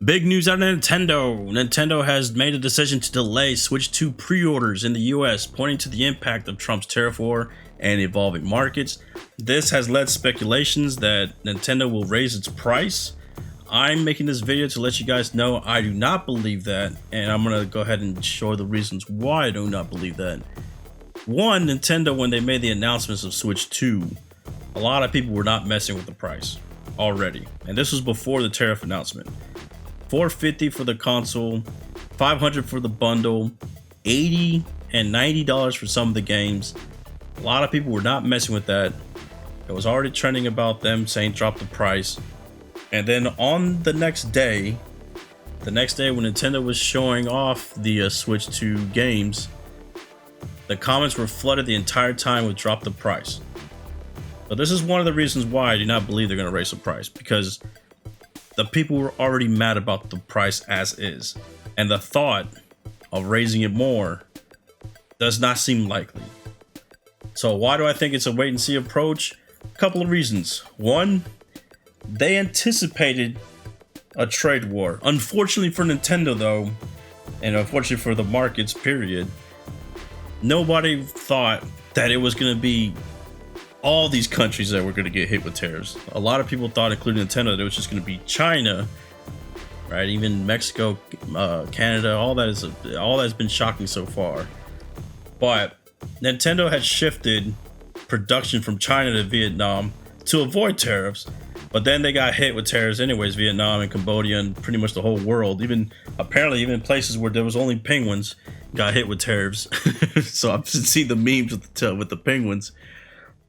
Big news out of Nintendo. Nintendo has made a decision to delay Switch 2 pre-orders in the US, pointing to the impact of Trump's tariff war and evolving markets. This has led speculations that Nintendo will raise its price. I'm making this video to let you guys know I do not believe that, and I'm going to go ahead and show the reasons why I do not believe that. One, Nintendo, when they made the announcements of Switch 2, a lot of people were not messing with the price already, and this was before the tariff announcement. $450 for the console, $500 for the bundle, $80 and $90 for some of the games. A lot of people were not messing with that. It was already trending about them saying drop the price. And then on the next day when Nintendo was showing off the Switch 2 games, the comments were flooded the entire time with drop the price. So this is one of the reasons why I do not believe they're going to raise the price, because the people were already mad about the price as is, and the thought of raising it more does not seem likely. So why do I think it's a wait and see approach? A couple of reasons. One, they anticipated a trade war. Unfortunately for Nintendo though, and unfortunately for the markets period, nobody thought that it was going to be all these countries that were going to get hit with tariffs. A lot of people thought, including Nintendo, that it was just going to be China, right? Even Mexico, Canada, all that has been shocking so far. But Nintendo had shifted production from China to Vietnam to avoid tariffs, but then they got hit with tariffs anyways. Vietnam and Cambodia and pretty much the whole world, even places where there was only penguins got hit with tariffs. So I've seen the memes with the penguins.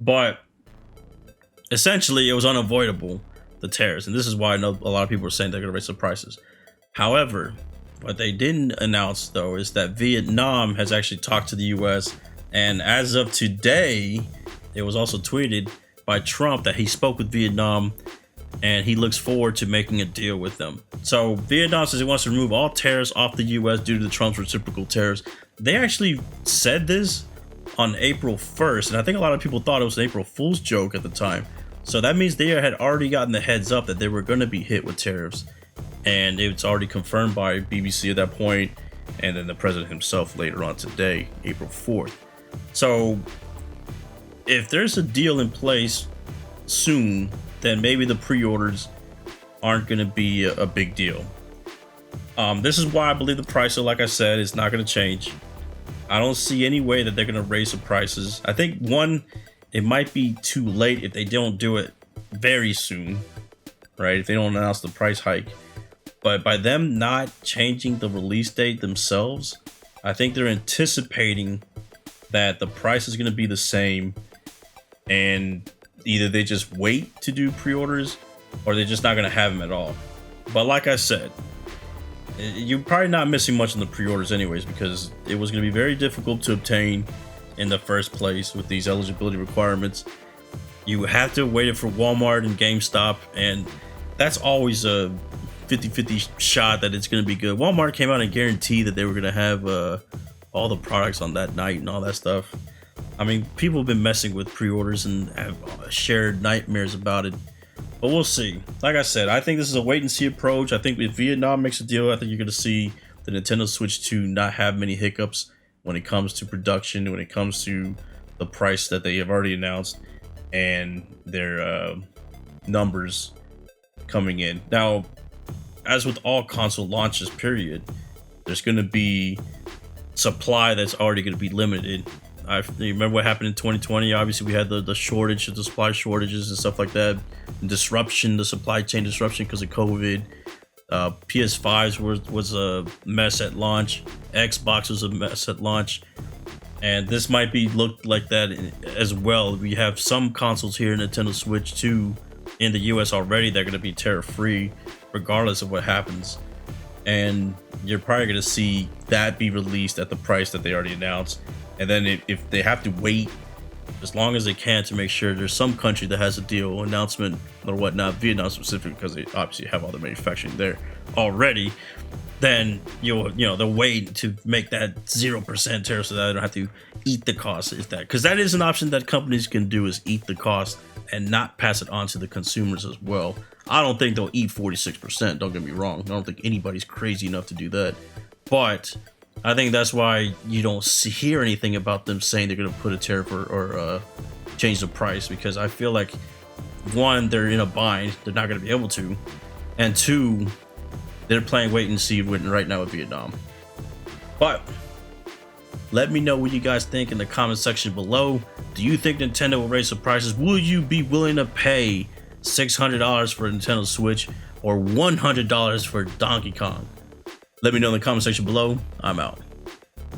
But essentially, it was unavoidable, the tariffs. And this is why I know a lot of people are saying they're going to raise the prices. However, what they didn't announce, though, is that Vietnam has actually talked to the US. And as of today, it was also tweeted by Trump that he spoke with Vietnam and he looks forward to making a deal with them. So Vietnam says he wants to remove all tariffs off the US due to Trump's reciprocal tariffs. They actually said this on April 1st, and I think a lot of people thought it was an April Fool's joke at the time. So that means they had already gotten the heads up that they were going to be hit with tariffs, and it's already confirmed by BBC at that point, and then the president himself later on today, April 4th. So if there's a deal in place soon, then maybe the pre-orders aren't going to be a big deal. This is why I believe the price, like I said, is not going to change. I don't see any way that they're going to raise the prices. I think, one, it might be too late if they don't do it very soon, right? If they don't announce the price hike. But by them not changing the release date themselves, I think they're anticipating that the price is going to be the same, and either they just wait to do pre-orders or they're just not going to have them at all. But like I said, you're probably not missing much in the pre-orders anyways, because it was going to be very difficult to obtain in the first place with these eligibility requirements. You have to wait it for Walmart and GameStop, and that's always a 50-50 shot that it's going to be good. Walmart came out and guaranteed that they were going to have all the products on that night and all that stuff. I mean, people have been messing with pre-orders and have shared nightmares about it. But we'll see. Like I said, I think this is a wait and see approach. I think if Vietnam makes a deal, I think you're going to see the Nintendo Switch 2 not have many hiccups when it comes to production, when it comes to the price that they have already announced and their numbers coming in. Now, as with all console launches, period, there's going to be supply that's already going to be limited. I remember what happened in 2020. Obviously, we had the shortage, the supply shortages and stuff like that, disruption, the supply chain disruption because of COVID. PS5s was a mess at launch. Xbox was a mess at launch, and this might be looked like that as well. We have some consoles here, Nintendo Switch 2, in the US already. They're going to be tariff free, regardless of what happens, and you're probably going to see that be released at the price that they already announced. And then if they have to wait as long as they can to make sure there's some country that has a deal announcement or whatnot, Vietnam specific, because they obviously have all the manufacturing there already, then they'll wait to make that 0% tariff so that they don't have to eat the cost. Is that because that is an option that companies can do, is eat the cost and not pass it on to the consumers as well. I don't think they'll eat 46%. Don't get me wrong. I don't think anybody's crazy enough to do that. But I think that's why you don't hear anything about them saying they're going to put a tariff or change the price, because I feel like, one, they're in a bind. They're not going to be able to. And two, they're playing wait and see right now with Vietnam. But let me know what you guys think in the comment section below. Do you think Nintendo will raise the prices? Will you be willing to pay $600 for a Nintendo Switch or $100 for Donkey Kong? Let me know in the comment section below. I'm out.